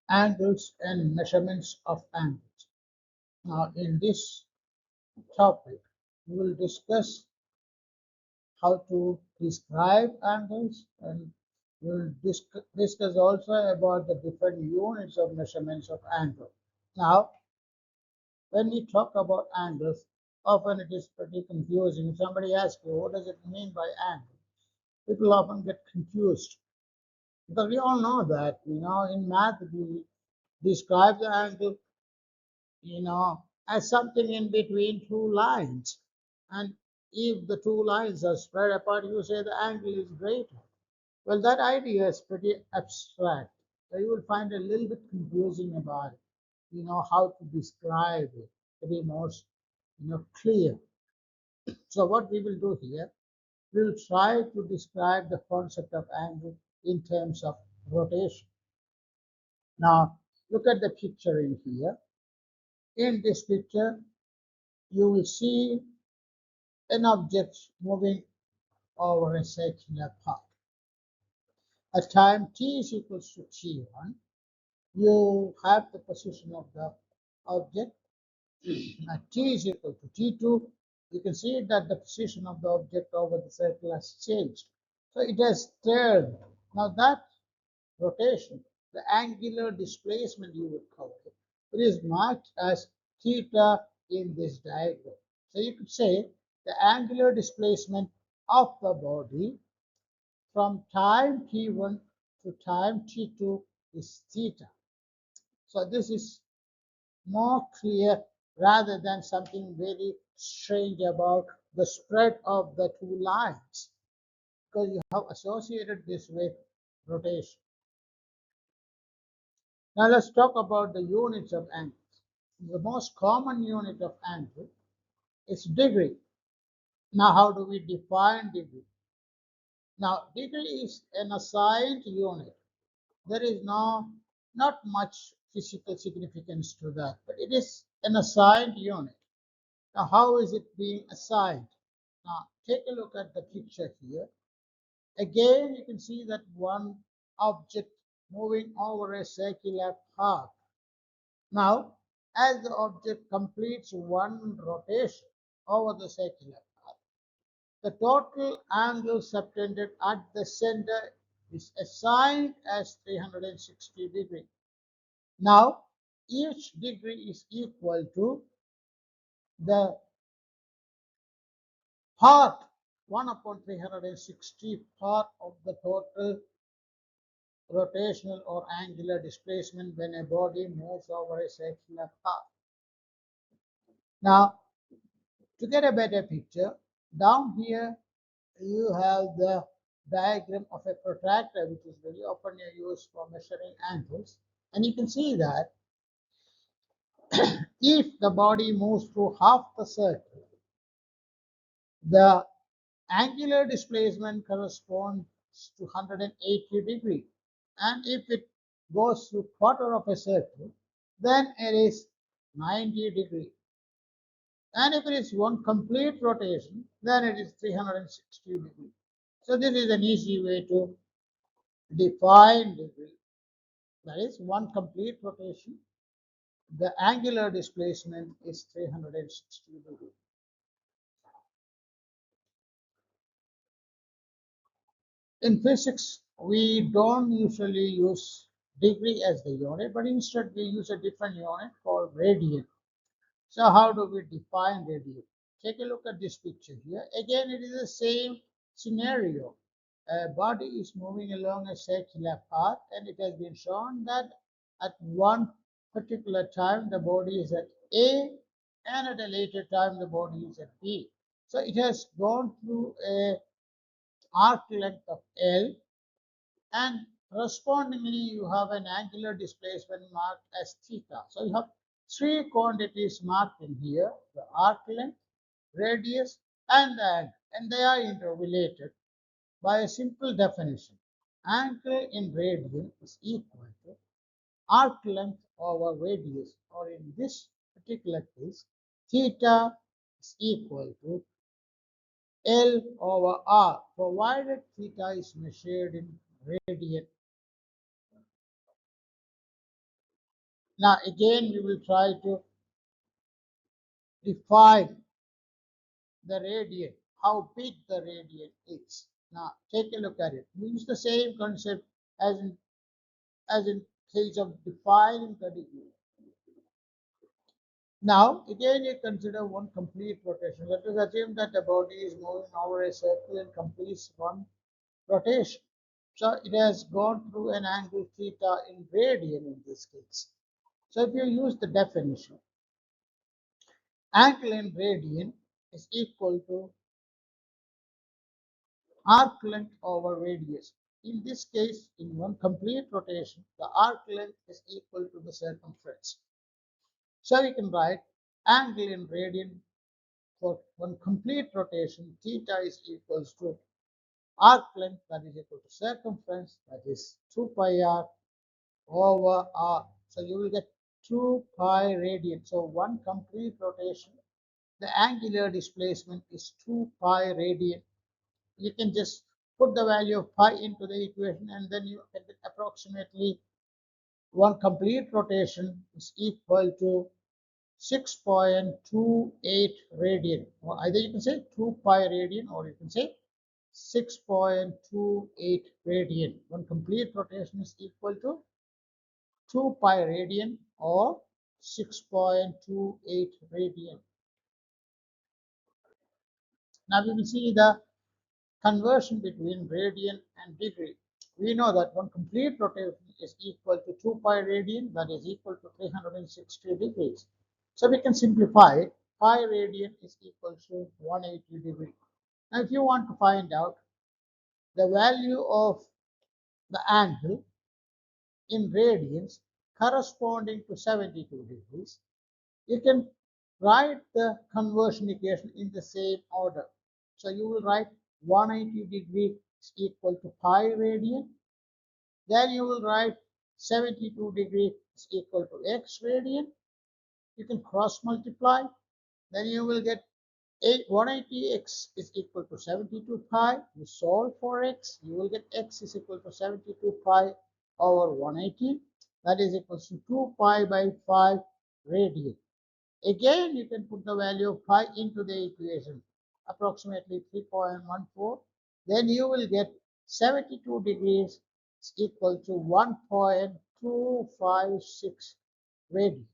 Angles and measurements of angles. Now, in this topic, we will discuss how to describe angles, and we will discuss also about the different units of measurements of angle. Now, when we talk about angles, often it is pretty confusing. If somebody asks you, what does it mean by angle? People often get confused because we all know that, in math, we describe the angle, as something in between two lines. And if the two lines are spread apart, you say the angle is greater. Well, that idea is pretty abstract. So you will find a little bit confusing about it, how to describe it to be more, clear. So what we will do here, we will try to describe the concept of angle in terms of rotation. Now, look at the picture in here. In this picture, you will see an object moving over a circular path. At time t is equals to t1, you have the position of the object. At t is equal to t2, you can see that the position of the object over the circle has changed. So it has turned. Now that rotation, the angular displacement you would call it, it is marked as theta in this diagram. So you could say the angular displacement of the body from time t1 to time t2 is theta. So this is more clear rather than something very strange about the spread of the two lines, because you have associated this with rotation. Now let's talk about the units of angles. The most common unit of angle is degree. Now how do we define degree? Now degree is an assigned unit. There is not much physical significance to that, but it is an assigned unit. Now how is it being assigned? Now take a look at the picture here. Again, you can see that one object moving over a circular path. Now, as the object completes one rotation over the circular path, the total angle subtended at the center is assigned as 360 degrees. Now, each degree is equal to the part 1 upon 360 part of the total rotational or angular displacement when a body moves over a circular path. Now, to get a better picture, down here you have the diagram of a protractor, which is very often used for measuring angles. And you can see that if the body moves through half the circle, the angular displacement corresponds to 180 degrees. And if it goes through quarter of a circle, then it is 90 degrees. And if it is one complete rotation, then it is 360 degrees. So this is an easy way to define degree. That is one complete rotation. The angular displacement is 360 degrees. In physics, we don't usually use degree as the unit, but instead we use a different unit called radian. So how do we define radian? Take a look at this picture here. Again, it is the same scenario. A body is moving along a circular path, and it has been shown that at one particular time the body is at A, and at a later time the body is at B. So it has gone through a arc length of L, and correspondingly you have an angular displacement marked as theta. So you have three quantities marked in here: the arc length, radius, and the angle, and they are interrelated by a simple definition. Angle in radian is equal to arc length over radius, or in this particular case, theta is equal to L over R, provided theta is measured in radian. Now again we will try to define the radian, how big the radian is. Now take a look at it. We use the same concept as in case of defining the degree. Now again you consider one complete rotation. Let us assume that the body is moving over a circle and completes one rotation. So it has gone through an angle theta in radian in this case. So if you use the definition, angle in radian is equal to arc length over radius. In this case, in one complete rotation, the arc length is equal to the circumference. So we can write angle in radian for one complete rotation, theta is equals to arc length, that is equal to circumference, that is 2 pi r over r. So you will get 2 pi radian. So one complete rotation, the angular displacement is 2 pi radian. You can just put the value of pi into the equation and then you can get approximately one complete rotation is equal to 6.28 radian. Or either you can say 2 pi radian or you can say 6.28 radian. One complete rotation is equal to 2 pi radian or 6.28 radian. Now we will see the conversion between radian and degree. We know that one complete rotation is equal to 2 pi radian, that is equal to 360 degrees. So we can simplify it. Pi radian is equal to 180 degrees. Now if you want to find out the value of the angle in radians corresponding to 72 degrees, you can write the conversion equation in the same order. So you will write 180 degrees is equal to pi radian. Then you will write 72 degrees is equal to x radian. You can cross multiply. Then you will get 180x is equal to 72 pi. You solve for x. You will get x is equal to 72 pi over 180. That is equal to 2 pi by 5 radian. Again, you can put the value of pi into the equation, approximately 3.14. Then you will get 72 degrees is equal to 1.256 radian.